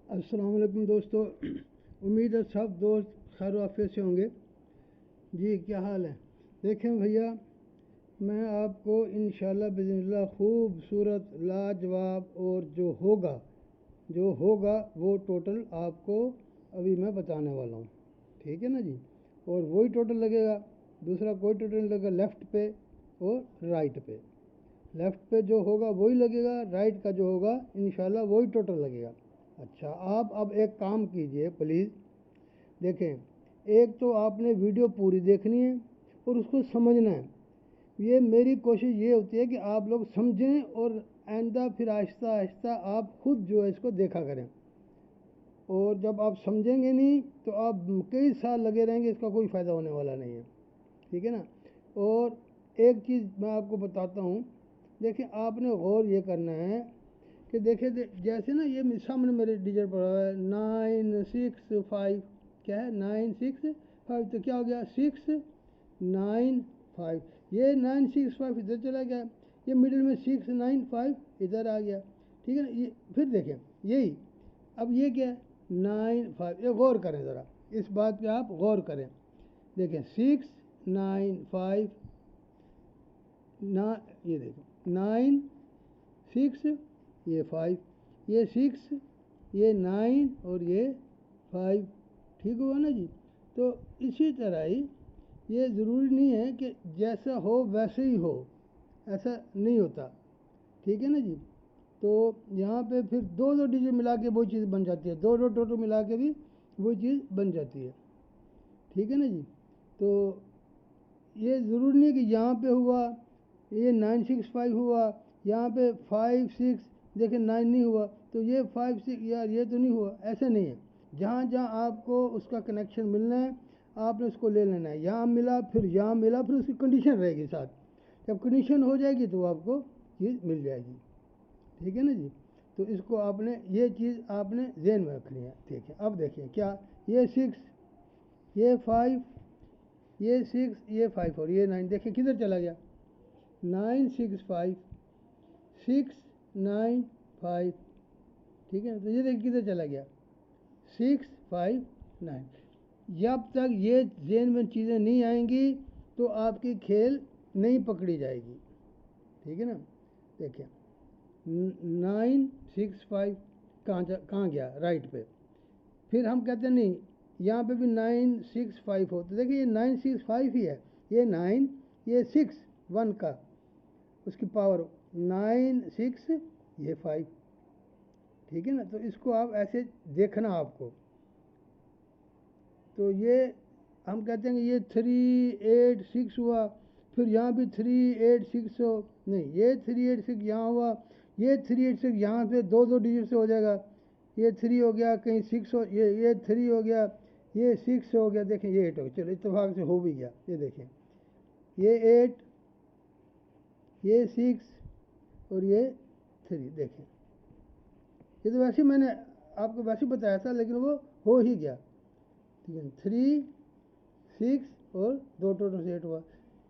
अस्सलाम वालेकुम दोस्तों। उम्मीद है सब दोस्त खैर आफियत से होंगे। जी क्या हाल है। देखें भैया, मैं आपको इंशाल्लाह बिस्मिल्लाह खूबसूरत लाजवाब और जो होगा वो टोटल आपको अभी मैं बताने वाला हूँ। ठीक है ना जी। और वही टोटल लगेगा, दूसरा कोई टोटल नहीं लगेगा। लेफ़्ट पे और राइट पे, लेफ़्ट पे जो होगा वही लगेगा, राइट का जो होगा इंशाल्लाह वही टोटल लगेगा। अच्छा, आप अब एक काम कीजिए प्लीज़। देखें, एक तो आपने वीडियो पूरी देखनी है और उसको समझना है। ये मेरी कोशिश ये होती है कि आप लोग समझें और आइंदा फिर आहिस्ता आहिस्ता आप खुद जो है इसको देखा करें। और जब आप समझेंगे नहीं तो आप कई साल लगे रहेंगे, इसका कोई फ़ायदा होने वाला नहीं है। ठीक है ना। और एक चीज़ मैं आपको बताता हूँ। देखिए, आपने गौर ये करना है कि देखिए जैसे ना ये सामने मेरे डिजिट पड़ा हुआ है 965। क्या है 965, तो क्या हो गया 695। ये 965 इधर चला गया, ये मिडिल में 695 इधर आ गया। ठीक है ना। ये फिर देखें यही, अब ये क्या है 95। ये गौर करें ज़रा, इस बात पे आप गौर करें। देखें 695 ना, ये देखो 9 6, ये 5, ये 6, ये 9 और ये 5। ठीक हुआ ना जी। तो इसी तरह ही ये ज़रूरी नहीं है कि जैसा हो वैसे ही हो, ऐसा नहीं होता। ठीक है ना जी। तो यहाँ पे फिर दो दो डिजिट मिला के वो चीज़ बन जाती है, दो दो टोटल मिला के भी वो चीज़ बन जाती है। ठीक है ना जी। तो ये ज़रूरी नहीं कि यहाँ पे हुआ ये 965 हुआ, यहाँ पे 5 6, देखें 9 नहीं हुआ तो ये 5 6, यार ये तो नहीं हुआ, ऐसा नहीं है। जहाँ जहाँ आपको उसका कनेक्शन मिलना है आपने उसको ले लेना है। यहाँ मिला फिर यहाँ मिला, फिर उसकी कंडीशन रहेगी साथ। जब कंडीशन हो जाएगी तो आपको चीज़ मिल जाएगी। ठीक है ना जी। तो इसको आपने ये चीज़ आपने ज़हन में रखनी है। ठीक है, अब देखिए क्या, ये 6, ये 5, ये 6, ये 5 और ये 9, देखिए किधर चला गया 965 695। ठीक है ना। तो ये देखिए किधर चला गया 659। जब तक ये जेन में चीज़ें नहीं आएंगी तो आपकी खेल नहीं पकड़ी जाएगी। ठीक है ना। देखिए 965 कहाँ गया राइट पे, फिर हम कहते हैं नहीं यहाँ पे भी 965 हो, तो देखिए ये 965 ही है। ये 9, ये 6 1 का उसकी पावर 9 6, ये 5। ठीक है ना। तो इसको आप ऐसे देखना आपको। तो ये हम कहते हैं कि ये 386 हुआ, फिर यहाँ भी 386 हो, नहीं ये 386 यहाँ हुआ, ये 386 यहाँ से दो दो डिजिट से हो जाएगा। ये 3 हो गया, कहीं 6 हो, ये 3 हो गया, ये 6 हो गया, देखें ये 8 हो गया। चलो इत्तेफाक से हो भी गया। ये देखें ये 8, ये 6 और ये 3। देखें ये तो वैसे मैंने आपको वैसे बताया था, लेकिन वो हो ही गया। ठीक है, 3 6 और दो टोटल से 8 हुआ।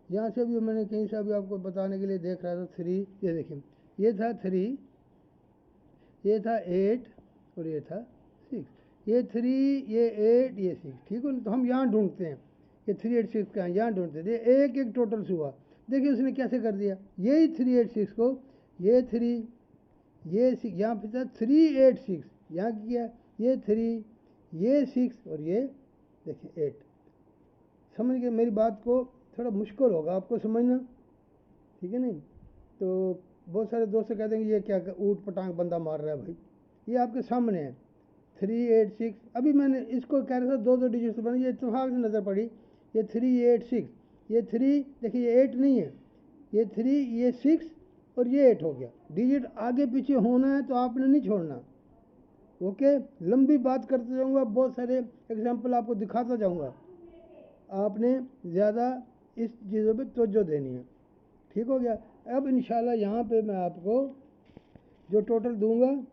यहाँ से भी मैंने कहीं से अभी आपको बताने के लिए देख रहा था 3, ये देखिए ये था 3, ये था 8 और ये था 6, ये 3, ये 8, ये 6। ठीक है ना। तो हम यहाँ ढूंढते हैं ये 386 का, यहाँ ढूंढते थे, एक एक टोटल से हुआ। देखिए उसने कैसे कर दिया, यही 386 को ये 3, ये 6, यहाँ पे था 386, यहाँ किया ये 3, ये 6 और ये देखिए 8। समझ गए मेरी बात को, थोड़ा मुश्किल होगा आपको समझना। ठीक है नहीं। तो बहुत सारे दोस्त कहते हैं कि ये क्या ऊट पटांग बंदा मार रहा है भाई, ये आपके सामने है 386। अभी मैंने इसको कह रहा था दो दो डिजिट से बनी, ये इत्तेफाक से नज़र पड़ी, ये 386, ये 3, देखिए ये 8 नहीं है, ये 3, ये 6 और ये 8 हो गया। डिजिट आगे पीछे होना है तो आपने नहीं छोड़ना। ओके, लंबी बात करते जाऊँगा, बहुत सारे एग्जाम्पल आपको दिखाता जाऊँगा, आपने ज़्यादा इस चीज़ों पे तवज्जो देनी है। ठीक हो गया। अब इंशाल्लाह यहाँ पे मैं आपको जो टोटल दूंगा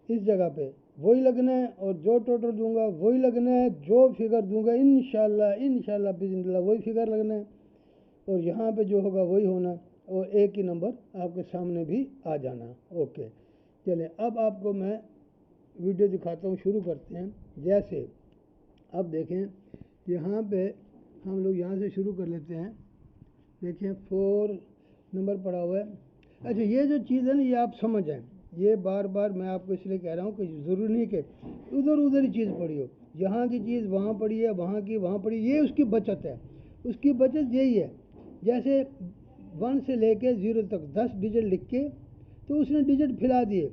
इस जगह पे वही लगना है, और जो टोटल दूंगा वही लगना है, जो फिगर दूंगा इंशाल्लाह बिस्मिल्लाह वही फिगर लगना है, और यहाँ पे जो होगा वही होना, और एक ही नंबर आपके सामने भी आ जाना। ओके, चलिए अब आपको मैं वीडियो दिखाता हूँ, शुरू करते हैं। जैसे अब देखें यहाँ पे हम लोग यहाँ से शुरू कर लेते हैं। देखिए 4 नंबर पड़ा हुआ है। अच्छा, ये जो चीज़ है ना, ये आप समझ जाएं। ये बार बार मैं आपको इसलिए कह रहा हूँ कि ज़रूरी नहीं कि उधर उधर ही चीज़ पड़ी हो, यहाँ की चीज़ वहाँ पड़ी है, वहाँ की वहाँ पड़ी, ये उसकी बचत है। उसकी बचत यही है, जैसे 1 से लेके 0 तक 10 डिजिट लिख के, तो उसने डिजिट फैला दिए,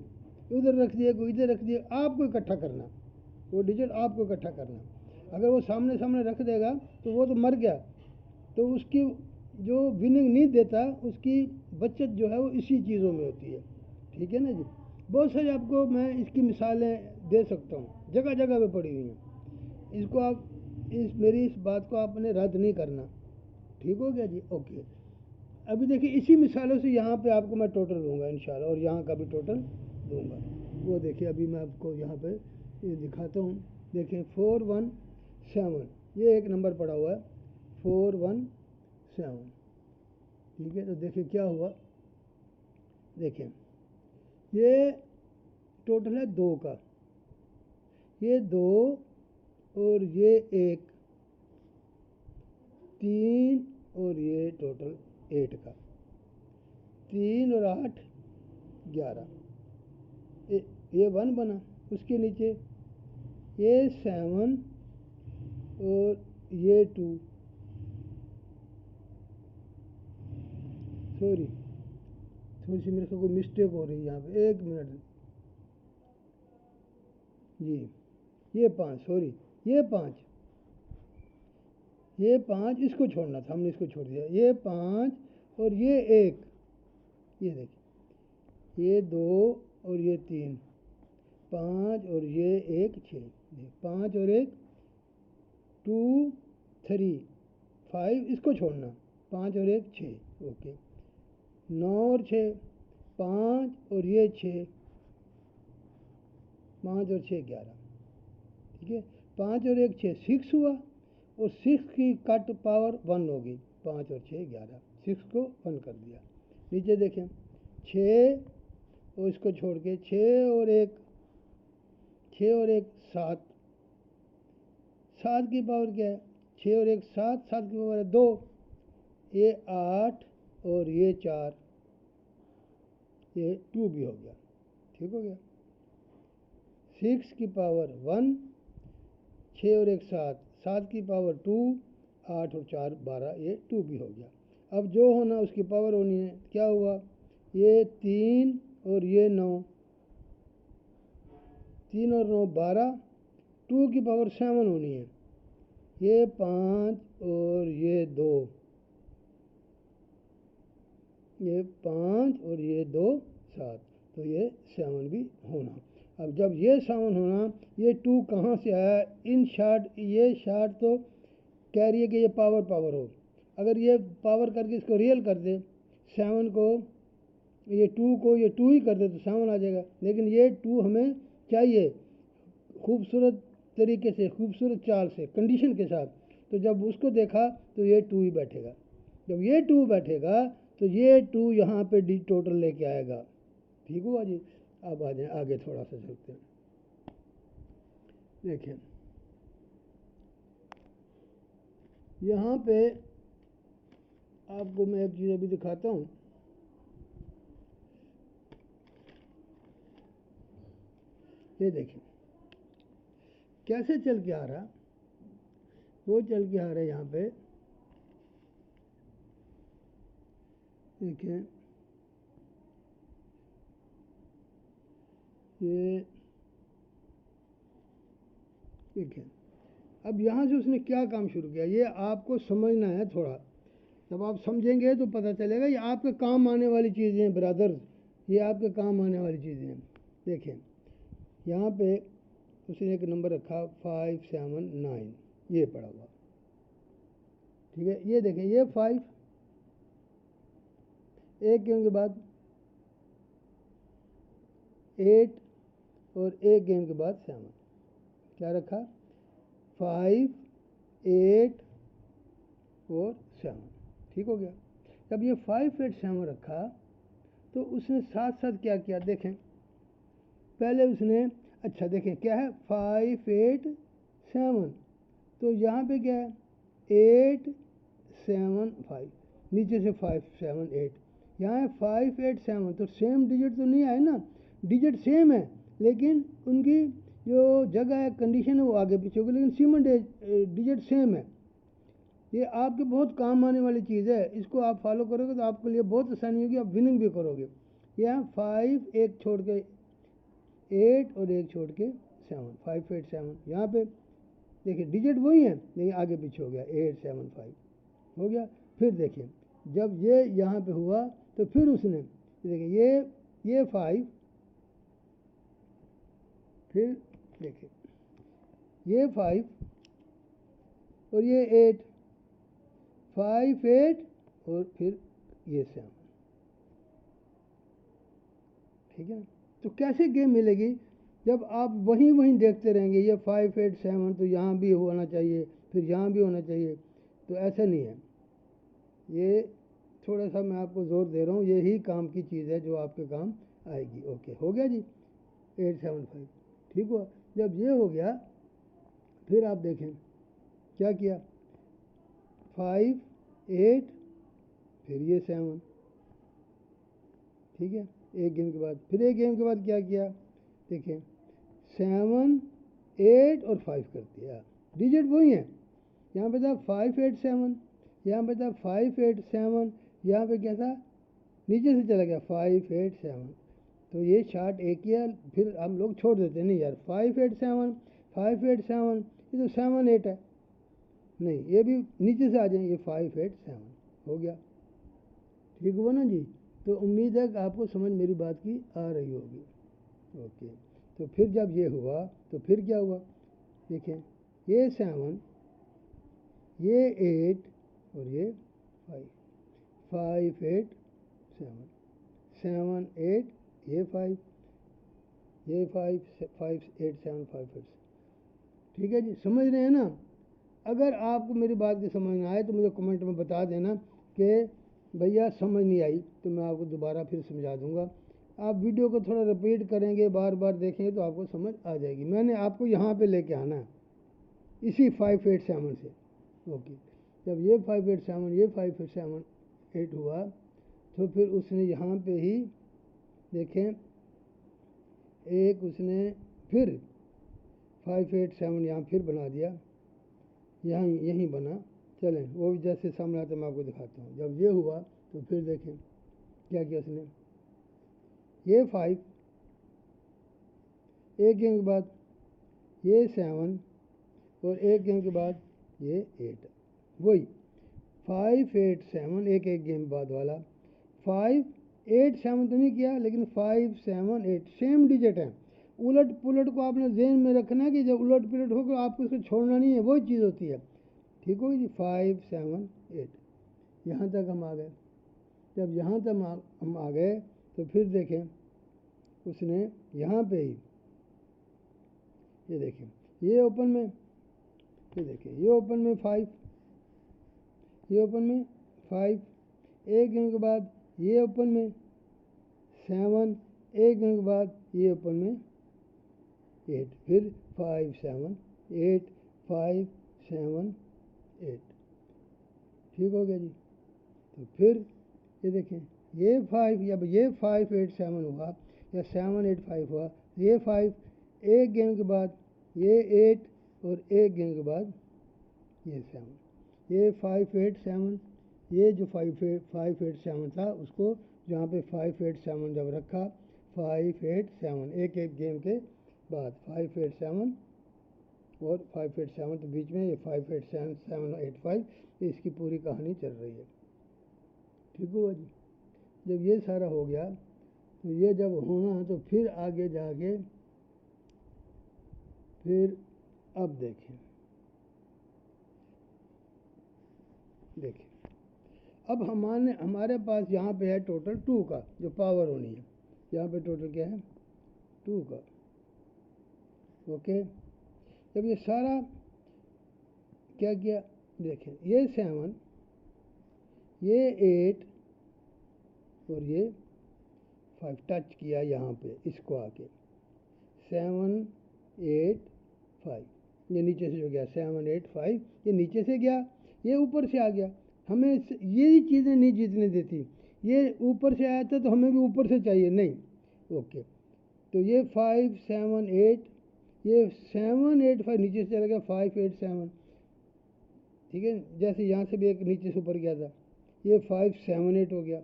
उधर रख दिए, कोई इधर रख दिए, आपको इकट्ठा करना, वो डिजिट आपको इकट्ठा करना। अगर वो सामने सामने रख देगा तो वो तो मर गया, तो उसकी जो विनिंग नहीं देता, उसकी बचत जो है वो इसी चीज़ों में होती है। ठीक है ना जी। बहुत सारी आपको मैं इसकी मिसालें दे सकता हूँ, जगह जगह पे पड़ी हुई हैं। इसको आप मेरी इस बात को आपने रद्द नहीं करना। ठीक हो गया जी, ओके। अभी देखिए इसी मिसालों से यहाँ पे आपको मैं टोटल दूंगा इंशाल्लाह, और यहाँ का भी टोटल दूंगा। वो देखिए अभी मैं आपको यहाँ पे ये दिखाता हूँ। देखिए 417, ये एक नंबर पड़ा हुआ है 417। ठीक है, तो देखिए क्या हुआ। देखिए ये टोटल है 2 का, ये 2 और ये 1 3 और ये टोटल 8 का, 3 और 8 11, ये 1 बना। उसके नीचे ये 7 और ये 2, सॉरी थोड़ी सी मेरे को कोई मिस्टेक हो रही है यहाँ पे, 1 मिनट जी। ये 5, सॉरी ये 5, ये 5 इसको छोड़ना था, हमने इसको छोड़ दिया। ये 5 और ये 1, ये देखिए ये 2 और ये 3, 5 और ये 1 6, 5 और 1 2 3 5, इसको छोड़ना, 5 और 1 6, ओके। 9 और 6 5 और ये 6, 5 और 6 11। ठीक है, 5 और 1 6, 6 हुआ, और 6 की कट पावर 1 होगी। 5 और 6 11, 6 को 1 कर दिया। नीचे देखें 6 और इसको छोड़ के 6 और 1 7, 7 की पावर क्या है, 6 और 1 7, 7 की पावर है 2, ये 8 और ये 4, ये 2 भी हो गया। ठीक हो गया। 6 की पावर 1, 6 और 1 7, 7 की पावर 2, 8 और 4 12, ये 2 भी हो गया। अब जो होना उसकी पावर होनी है। क्या हुआ, ये 3 और ये 9, 3 और 9 12, 2 की पावर 7 होनी है। ये 5 और ये 2, ये 5 और ये 2 7, तो ये 7 भी होना। अब जब ये 7 होना, ये 2 कहाँ से आया, इन शार्ट, ये शार्ट तो कह रही है कि ये पावर पावर हो। अगर ये पावर करके इसको रियल कर दे, 7 को, ये 2 को ये 2 ही कर दे तो 7 आ जाएगा। लेकिन ये 2 हमें चाहिए खूबसूरत तरीके से, खूबसूरत चाल से, कंडीशन के साथ। तो जब उसको देखा तो ये 2 ही बैठेगा। जब ये 2 बैठेगा तो ये 2 यहाँ पे डी टोटल लेके आएगा। ठीक हुआ जी। अब आ जाए आगे, थोड़ा सा चलते हैं। देखिए यहाँ पे आपको मैं एक चीज़ अभी दिखाता हूँ। ये देखिए कैसे चल के आ रहा, वो चल के आ रहा है यहाँ पे। देखिए ये देखिए, अब यहाँ से उसने क्या काम शुरू किया, ये आपको समझना है थोड़ा। जब आप समझेंगे तो पता चलेगा, ये आपके काम आने वाली चीज़ें हैं ब्रदर्स, ये आपके काम आने वाली चीज़ें हैं। देखें यहाँ पे उसने एक नंबर रखा 579, ये पड़ा हुआ। ठीक है, ये देखें ये 5, एक गेम के बाद 8 और एक गेम के बाद 7, क्या रखा, 5 8 और 7। ठीक हो गया। जब ये 5 8 7 रखा तो उसने साथ साथ क्या किया, देखें पहले उसने अच्छा देखें क्या है 5 8 7, तो यहाँ पे क्या है 8 7 5, नीचे से 5 7 8, यहाँ है 5 8 7, तो सेम डिजिट तो नहीं आए ना, डिजिट सेम है लेकिन उनकी जो जगह है कंडीशन है वो आगे पीछे होगी, लेकिन सीमन डिजिट सेम है। ये आपके बहुत काम आने वाली चीज़ है, इसको आप फॉलो करोगे तो आपके लिए बहुत आसानी होगी, आप विनिंग भी करोगे। यहाँ 5 एक छोड़ के 8 और एक छोड़ के 7, 5 8 7, यहाँ पे देखिए डिजिट वही है लेकिन आगे पीछे हो गया 8 7 5 हो गया। फिर देखिए जब ये यहाँ पे हुआ तो फिर उसने देखिए ये 5, फिर देखिए ये 5 और ये 8, 5 8 और फिर ये 7, ठीक है। तो कैसे गेम मिलेगी जब आप वहीं वहीं देखते रहेंगे, ये 5 8 7 तो यहाँ भी होना चाहिए, फिर यहाँ भी होना चाहिए, तो ऐसा नहीं है। ये थोड़ा सा मैं आपको ज़ोर दे रहा हूँ, यही काम की चीज़ है जो आपके काम आएगी। ओके हो गया जी 8 7 5, ठीक हुआ। जब ये हो गया फिर आप देखें क्या किया 5 8 फिर ये 7, ठीक है। एक गेम के बाद फिर एक गेम के बाद क्या किया देखें 7 8 और 5 कर दिया, डिजिट वही है। यहाँ पे था 5 8 7, यहाँ पे था 5 8 7, यहाँ पे क्या था नीचे से चला गया 5 8 7, तो ये शार्ट एक ही है। फिर हम लोग छोड़ देते नहीं यार 5 8 7 5 8 7, ये तो 7 8 है, नहीं ये भी नीचे से आ जाए, ये 5 8 7 हो गया, ठीक हुआ ना जी। तो उम्मीद है कि आपको समझ मेरी बात की आ रही होगी। ओके तो फिर जब ये हुआ तो फिर क्या हुआ देखें ये 7 ये 8 और ये 5 5 8 7 7 8 ये 5 ये 5 5 8 7 5 8, ठीक है जी, समझ रहे हैं ना। अगर आपको मेरी बात की समझ में आए तो मुझे कमेंट में बता देना कि भैया समझ नहीं आई, तो मैं आपको दोबारा फिर समझा दूंगा। आप वीडियो को थोड़ा रिपीट करेंगे, बार बार देखेंगे तो आपको समझ आ जाएगी। मैंने आपको यहाँ पे लेके आना है इसी 5 8 7 से। ओके जब ये 5 8 7 ये 5 8 7 8 हुआ तो फिर उसने यहाँ पे ही देखें एक उसने फिर 5 8 7 यहाँ फिर बना दिया, यहाँ यहीं बना। चलें वो भी जैसे सामने आता मैं आपको दिखाता हूँ। जब ये हुआ तो फिर देखें क्या किया उसने, ये 5 एक गेम के बाद ये 7 और एक गेम के बाद ये 8, वही 5 8 7 एक एक गेम बाद वाला 5 8 7 तो नहीं किया लेकिन 5 7 8 सेम डिजिट है। उलट पुलट को आपने ज़हन में रखना है कि जब उलट पुलट हो तो आपको इसको छोड़ना नहीं है, वही चीज़ होती है, ठीक होगी जी। 5 7 8 यहाँ तक हम आ गए। जब यहाँ तक हम आ गए तो फिर देखें उसने यहाँ पे ही ये देखें ये ओपन में, ये देखें ये ओपन में 5, ये ओपन में 5, एक गेम के बाद ये ओपन में 7, एक गेम के बाद ये ओपन में 8, फिर 5 7 8 5 7 8, ठीक हो गया जी। तो फिर ये देखें ये 5 या ये 5 8 7 हुआ या 7 8 5 हुआ, ये 5 एक गेम के बाद ये 8 और एक गेम के बाद ये 7, ये 5 8 7, ये जो 5 8 7 था उसको जहाँ पे 5 8 7 जब रखा 5 8 7 एक एक गेम के बाद 5 8 7 और 5 8 7, तो बीच में ये 5 8 7 7 8 5, इसकी पूरी कहानी चल रही है, ठीक हुआ जी। जब ये सारा हो गया तो ये जब होना है तो फिर आगे जाके फिर अब देखें अब हमारे पास यहाँ पे है टोटल 2 का जो पावर होनी है, यहाँ पे टोटल क्या है 2 का। ओके जब ये सारा क्या किया देखें ये 7 ये 8 और ये 5 टच किया यहाँ पे इसको आके 785, ये नीचे से जो गया 785, ये नीचे से गया, ये ऊपर से आ गया। हमें ये चीज़ें नहीं जीतने देती, ये ऊपर से आया था तो हमें भी ऊपर से चाहिए, नहीं। ओके, तो ये 578, ये 785 नीचे से चला गया 587, ठीक है। जैसे यहाँ से भी एक नीचे से ऊपर गया था, ये 578 हो गया,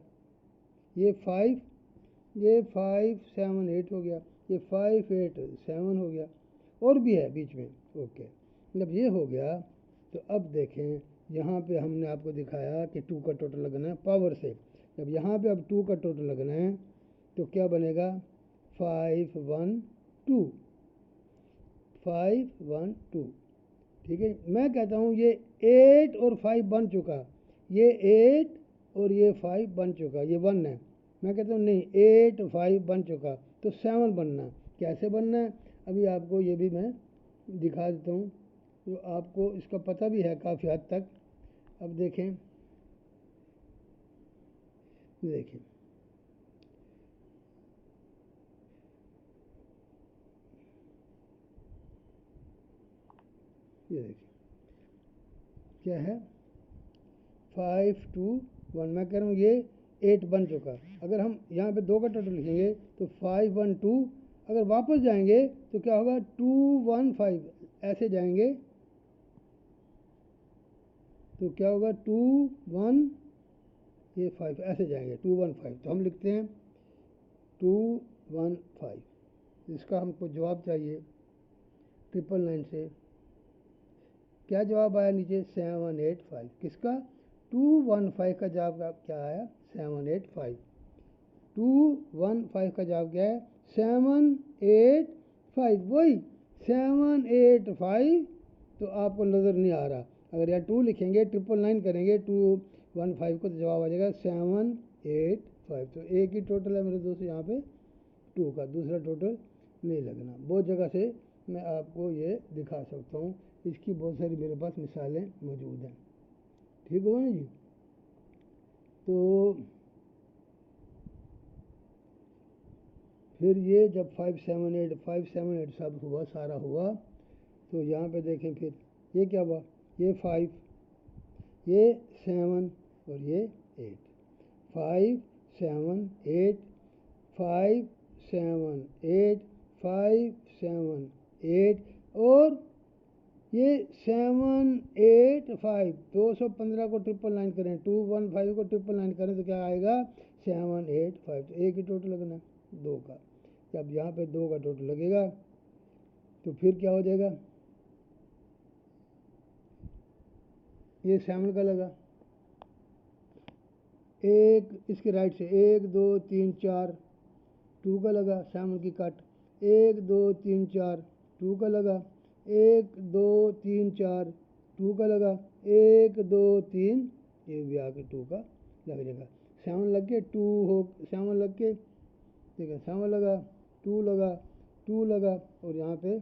ये 578 हो गया, ये 587 हो गया, और भी है बीच में। ओके, जब ये हो गया तो अब देखें यहाँ पे हमने आपको दिखाया कि 2 का टोटल लगना है पावर से। जब यहाँ पे अब 2 का टोटल लगना है तो क्या बनेगा, 512, 512, ठीक है। मैं कहता हूँ ये 8 और 5 बन चुका, ये 8 और ये 5 बन चुका, ये 1 है। मैं कहता हूँ नहीं, 8 5 बन चुका, तो 7 बनना। कैसे बनना है अभी आपको ये भी मैं दिखा देता हूँ, तो आपको इसका पता भी है काफ़ी हद तक। अब देखें, देखें ये देखिए क्या है, 521, मैं कह रहा हूँ ये 8 बन चुका। अगर हम यहाँ पे 2 का टोटल लिखेंगे तो 512, अगर वापस जाएंगे तो क्या होगा, 215, ऐसे जाएंगे तो क्या होगा, 21, ये 5 ऐसे जाएंगे 215, तो हम लिखते हैं 215। इसका हमको जवाब चाहिए 999 से। क्या जवाब आया नीचे, 785। किसका, 215 का जवाब क्या आया, 785। 215 का जवाब क्या है, 785, वही 785। तो आपको नज़र नहीं आ रहा, अगर यहाँ 2 लिखेंगे 999 करेंगे 215 को, तो जवाब आ जाएगा 785। तो एक ही टोटल है मेरे दोस्त यहाँ पे 2 का, दूसरा टोटल नहीं लगना। बहुत जगह से मैं आपको ये दिखा सकता हूँ, इसकी बहुत सारी मेरे पास मिसालें मौजूद हैं, ठीक हुआ ना जी। तो फिर ये जब 578 सब हुआ, सारा हुआ, तो यहाँ पे देखें फिर ये क्या हुआ, ये 5, ये 7 और ये 8, 5 7 8, 5 7 8, 5 7 8, और ये 785, 215 को 999 करें, 215 को 999 करें तो क्या आएगा, 785। तो एक ही टोटल लगना है 2 का। जब यहाँ पे 2 का टोटल लगेगा तो फिर क्या हो जाएगा, ये 7 का लगा, एक इसके राइट से 1 2 3 4, 2 का लगा, 7 की कट, 1 2 3 4, 2 का लगा, 1 2 3 4, 2 का लगा, 1 2 3, ये भी आके 2 का लग जाएगा। 7 लग के 2 हो, 7 लग के, ठीक है, 7 लगा, 2 लगा, 2 लगा, और यहाँ पे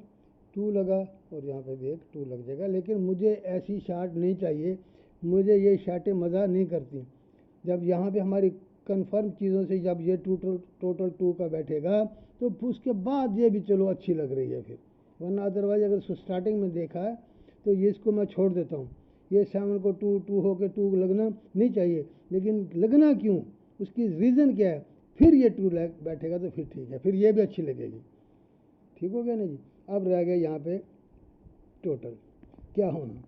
2 लगा, और यहाँ पे भी एक 2 लग जाएगा। लेकिन मुझे ऐसी शार्ट नहीं चाहिए, मुझे ये शार्टें मज़ा नहीं करती। जब यहाँ पे हमारी कंफर्म चीज़ों से जब ये टोटल 2 का बैठेगा तो उसके बाद ये भी चलो अच्छी लग रही है फिर, वरना अदरवाइज अगर स्टार्टिंग में देखा है तो ये इसको मैं छोड़ देता हूँ। ये 7 को 2 हो के 2 लगना नहीं चाहिए, लेकिन लगना क्यों, उसकी रीज़न क्या है, फिर ये 2 बैठेगा तो फिर ठीक है, फिर ये भी अच्छी लगेगी। ठीक हो गया ना जी। अब रह गया यहाँ पे टोटल क्या होना,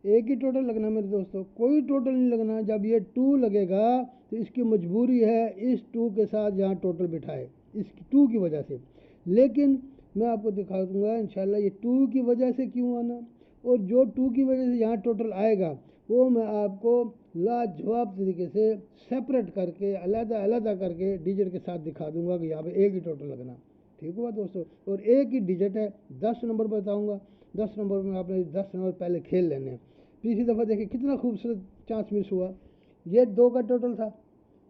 एक ही टोटल लगना मेरे दोस्तों, कोई टोटल नहीं लगना। जब ये 2 लगेगा तो इसकी मजबूरी है इस 2 के साथ यहाँ टोटल बिठाए, इस 2 की वजह से। लेकिन मैं आपको दिखा दूंगा इंशाल्लाह ये 2 की वजह से क्यों आना, और जो 2 की वजह से यहाँ टोटल आएगा वो मैं आपको लाजवाब तरीके से सेपरेट करके अलग अलग करके डिजिट के साथ दिखा दूंगा कि यहाँ पे एक ही टोटल लगना। ठीक हुआ दोस्तों, और एक ही डिजिट है, 10 नंबर बताऊंगा, 10 नंबर में आपने 10 नंबर पहले खेल लेने हैं। पिछली दफ़ा देखिए कितना खूबसूरत चांस मिस हुआ, ये 2 का टोटल था,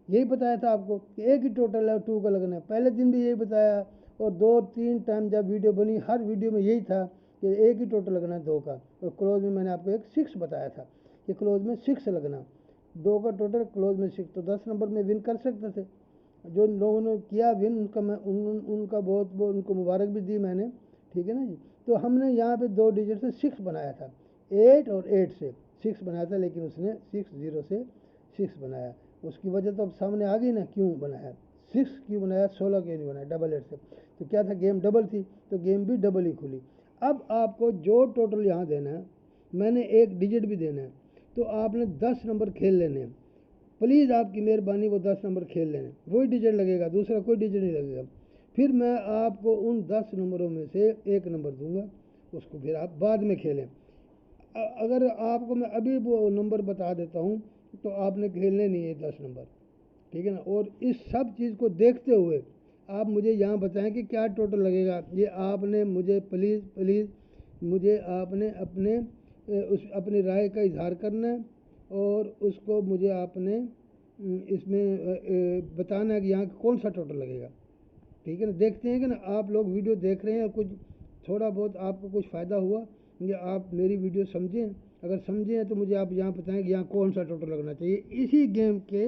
यही बताया था आपको कि एक ही टोटल है और 2 का लगना है, पहले दिन भी यही बताया, और 2-3 टाइम जब वीडियो बनी हर वीडियो में यही था कि एक ही टोटल लगना है 2 का। और क्लोज में मैंने आपको एक 6 बताया था कि क्लोज में 6 लगना, 2 का टोटल क्लोज में 6, तो 10 नंबर में विन कर सकते थे। जो लोगों ने किया विन उनका मैं उनका बहुत उनको मुबारक भी दी मैंने, ठीक है ना जी। तो हमने यहाँ पे 2 डिजिट से 6 बनाया था, 8 और 8 से 6 बनाया था, लेकिन उसने 60 से 6 बनाया। उसकी वजह तो अब सामने आ गई ना, क्यों बनाया 6 क्यों बनाया, 16 क्यों नहीं बनाया डबल 8 से। तो क्या था, गेम डबल थी तो गेम भी डबल ही खुली। अब आपको जो टोटल यहाँ देना है, मैंने एक डिजिट भी देना है, तो आपने 10 नंबर खेल लेने हैं। प्लीज़ आपकी मेहरबानी वो 10 नंबर खेल लेने, वही डिजिट लगेगा, दूसरा कोई डिजिट नहीं लगेगा। फिर मैं आपको उन 10 नंबरों में से एक नंबर दूंगा, उसको फिर आप बाद में खेलें। अगर आपको मैं अभी वो नंबर बता देता हूँ तो आपने खेलने नहीं है 10 नंबर, ठीक है ना। और इस सब चीज़ को देखते हुए आप मुझे यहाँ बताएं कि क्या टोटल लगेगा। ये आपने मुझे प्लीज़ प्लीज़ मुझे आपने अपने उस अपनी राय का इजहार करना है, और उसको मुझे आपने इसमें बताना है कि यहाँ कौन सा टोटल लगेगा, ठीक है ना। देखते हैं कि ना आप लोग वीडियो देख रहे हैं और कुछ थोड़ा बहुत आपको कुछ फ़ायदा हुआ या आप मेरी वीडियो समझें। अगर समझें तो मुझे आप यहाँ बताएं कि यहाँ कौन सा टोटल लगना चाहिए। इसी गेम के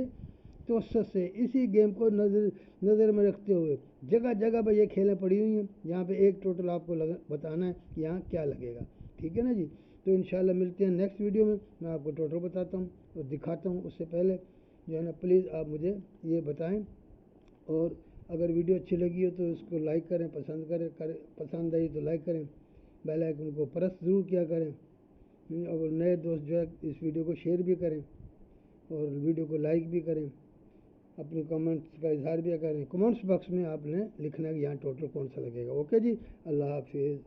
तवज्जुह से इसी गेम को नज़र में रखते हुए जगह जगह पर ये खेलें पड़ी हुई हैं, यहाँ पे एक टोटल आपको बताना है कि यहाँ क्या लगेगा, ठीक है ना जी। तो इंशाल्लाह मिलते हैं नेक्स्ट वीडियो में, मैं आपको टोटल बताता हूँ और दिखाता हूँ। उससे पहले जो है ना, प्लीज़ आप मुझे ये बताएं, और अगर वीडियो अच्छी लगी हो तो इसको लाइक करें, पसंद आई तो लाइक करें, बेल आइकन को प्रेस ज़रूर किया करें, और नए दोस्त जो है इस वीडियो को शेयर भी करें और वीडियो को लाइक भी करें। अपने कमेंट्स का इजहार भी करें, कमेंट्स बॉक्स में आपने लिखना है कि यहाँ टोटल कौन सा लगेगा। ओके जी, अल्लाह हाफिज़।